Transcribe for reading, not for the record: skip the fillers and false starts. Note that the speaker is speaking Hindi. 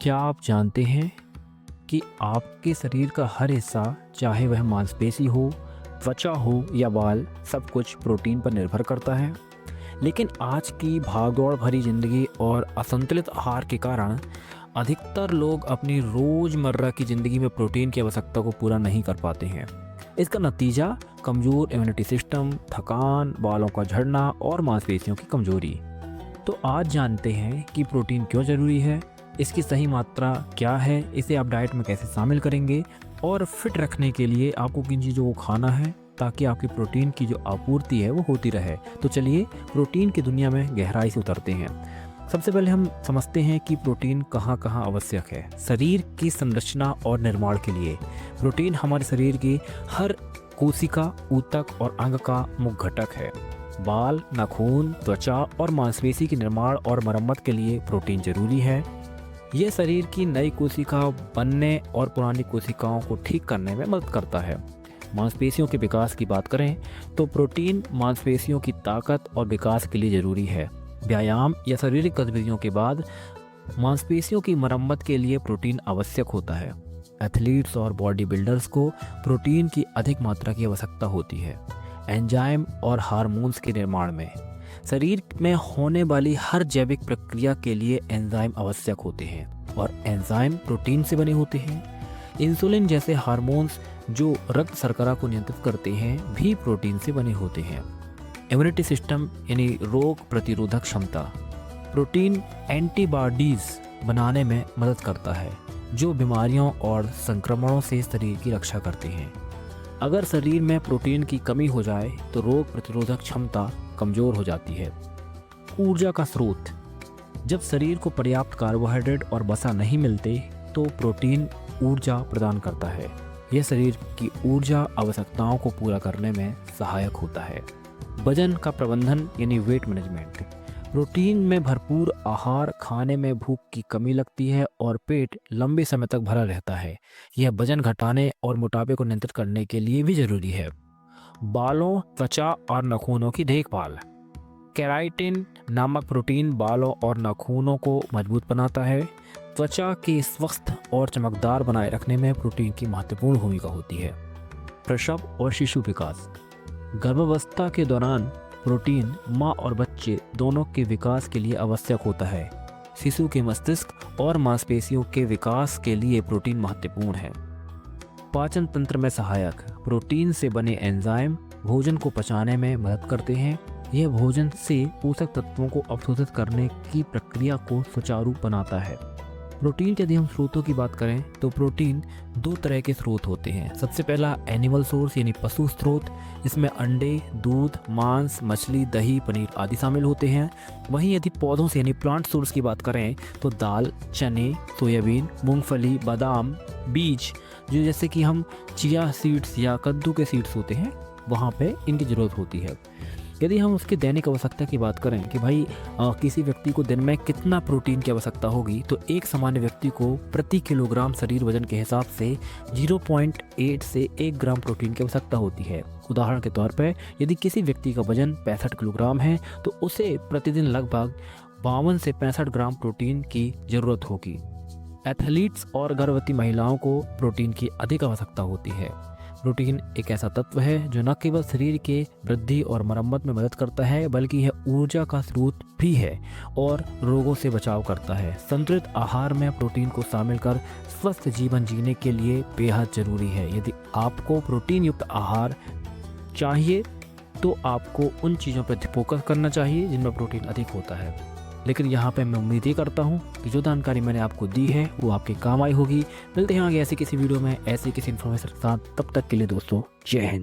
क्या आप जानते हैं कि आपके शरीर का हर हिस्सा, चाहे वह मांसपेशी हो, त्वचा हो या बाल, सब कुछ प्रोटीन पर निर्भर करता है। लेकिन आज की भागदौड़ भरी ज़िंदगी और असंतुलित आहार के कारण अधिकतर लोग अपनी रोज़मर्रा की ज़िंदगी में प्रोटीन की आवश्यकता को पूरा नहीं कर पाते हैं। इसका नतीजा कमज़ोर इम्यूनिटी सिस्टम, थकान, बालों का झड़ना और मांसपेशियों की कमज़ोरी। तो आज जानते हैं कि प्रोटीन क्यों ज़रूरी है, इसकी सही मात्रा क्या है, इसे आप डाइट में कैसे शामिल करेंगे और फिट रखने के लिए आपको किन चीज़ों को खाना है ताकि आपकी प्रोटीन की जो आपूर्ति है वो होती रहे। तो चलिए प्रोटीन की दुनिया में गहराई से उतरते हैं। सबसे पहले हम समझते हैं कि प्रोटीन कहाँ कहाँ आवश्यक है। शरीर की संरचना और निर्माण के लिए प्रोटीन हमारे शरीर की हर कोशिका, ऊतक और अंग का मुख्य घटक है। बाल, नाखून, त्वचा और मांसपेशी के निर्माण और मरम्मत के लिए प्रोटीन जरूरी है। यह शरीर की नई कोशिका बनने और पुरानी कोशिकाओं को ठीक करने में मदद करता है। मांसपेशियों के विकास की बात करें तो प्रोटीन मांसपेशियों की ताकत और विकास के लिए ज़रूरी है। व्यायाम या शारीरिक गतिविधियों के बाद मांसपेशियों की मरम्मत के लिए प्रोटीन आवश्यक होता है। एथलीट्स और बॉडी बिल्डर्स को प्रोटीन की अधिक मात्रा की आवश्यकता होती है। एंजाइम और हार्मोन्स के निर्माण में शरीर में होने वाली हर जैविक प्रक्रिया के लिए एंजाइम आवश्यक होते हैं और एंजाइम प्रोटीन से बने होते हैं। इंसुलिन जैसे हार्मोन्स जो रक्त शर्करा को नियंत्रित करते हैं भी प्रोटीन से बने होते हैं। इम्यूनिटी सिस्टम यानी रोग प्रतिरोधक क्षमता, प्रोटीन एंटीबॉडीज बनाने में मदद करता है जो बीमारियों और संक्रमणों से शरीर की रक्षा करते हैं। अगर शरीर में प्रोटीन की कमी हो जाए तो रोग प्रतिरोधक क्षमता कमज़ोर हो जाती है। ऊर्जा का स्रोत, जब शरीर को पर्याप्त कार्बोहाइड्रेट और वसा नहीं मिलते तो प्रोटीन ऊर्जा प्रदान करता है। यह शरीर की ऊर्जा आवश्यकताओं को पूरा करने में सहायक होता है। वजन का प्रबंधन यानी वेट मैनेजमेंट, प्रोटीन में भरपूर आहार खाने में भूख की कमी लगती है और पेट लंबे समय तक भरा रहता है। यह वजन घटाने और मोटापे को नियंत्रित करने के लिए भी जरूरी है। बालों, त्वचा और नाखूनों की देखभाल, केराटिन नामक प्रोटीन बालों और नाखूनों को मजबूत बनाता है। त्वचा के स्वस्थ और चमकदार बनाए रखने में प्रोटीन की महत्वपूर्ण भूमिका होती है। प्रसव और शिशु विकास, गर्भावस्था के दौरान प्रोटीन माँ और बच्चे दोनों के विकास के लिए आवश्यक होता है। शिशु के मस्तिष्क और मांसपेशियों के विकास के लिए प्रोटीन महत्वपूर्ण है। पाचन तंत्र में सहायक, प्रोटीन से बने एंजाइम भोजन को पचाने में मदद करते हैं। यह भोजन से पोषक तत्वों को अवशोषित करने की प्रक्रिया को सुचारू बनाता है। प्रोटीन के यदि हम स्रोतों की बात करें तो प्रोटीन दो तरह के स्रोत होते हैं। सबसे पहला एनिमल सोर्स यानी पशु स्रोत, इसमें अंडे, दूध, मांस, मछली, दही, पनीर आदि शामिल होते हैं। वहीं यदि पौधों से यानी प्लांट सोर्स की बात करें तो दाल, चने, सोयाबीन, मूंगफली, बादाम, बीज जो जैसे कि हम चिया सीड्स या कद्दू के सीड्स होते हैं वहाँ पे इनकी ज़रूरत होती है। यदि हम उसकी दैनिक आवश्यकता की बात करें कि भाई किसी व्यक्ति को दिन में कितना प्रोटीन की आवश्यकता होगी, तो एक सामान्य व्यक्ति को प्रति किलोग्राम शरीर वजन के हिसाब से 0.8 से 1 ग्राम प्रोटीन की आवश्यकता होती है। उदाहरण के तौर पर यदि किसी व्यक्ति का वजन 65 किलोग्राम है तो उसे प्रतिदिन लगभग 52 से 65 ग्राम प्रोटीन की ज़रूरत होगी। एथलीट्स और गर्भवती महिलाओं को प्रोटीन की अधिक आवश्यकता होती है। प्रोटीन एक ऐसा तत्व है जो न केवल शरीर के वृद्धि और मरम्मत में मदद करता है बल्कि यह ऊर्जा का स्रोत भी है और रोगों से बचाव करता है। संतुलित आहार में प्रोटीन को शामिल कर स्वस्थ जीवन जीने के लिए बेहद जरूरी है। यदि आपको प्रोटीन युक्त आहार चाहिए तो आपको उन चीज़ों पर फोकस करना चाहिए जिनमें प्रोटीन अधिक होता है। लेकिन यहाँ पे मैं उम्मीद ही करता हूँ कि जो जानकारी मैंने आपको दी है वो आपके काम आई होगी। मिलते हैं आगे ऐसी किसी वीडियो में ऐसी किसी इन्फॉर्मेशन के साथ। तब तक के लिए दोस्तों, जय हिंद।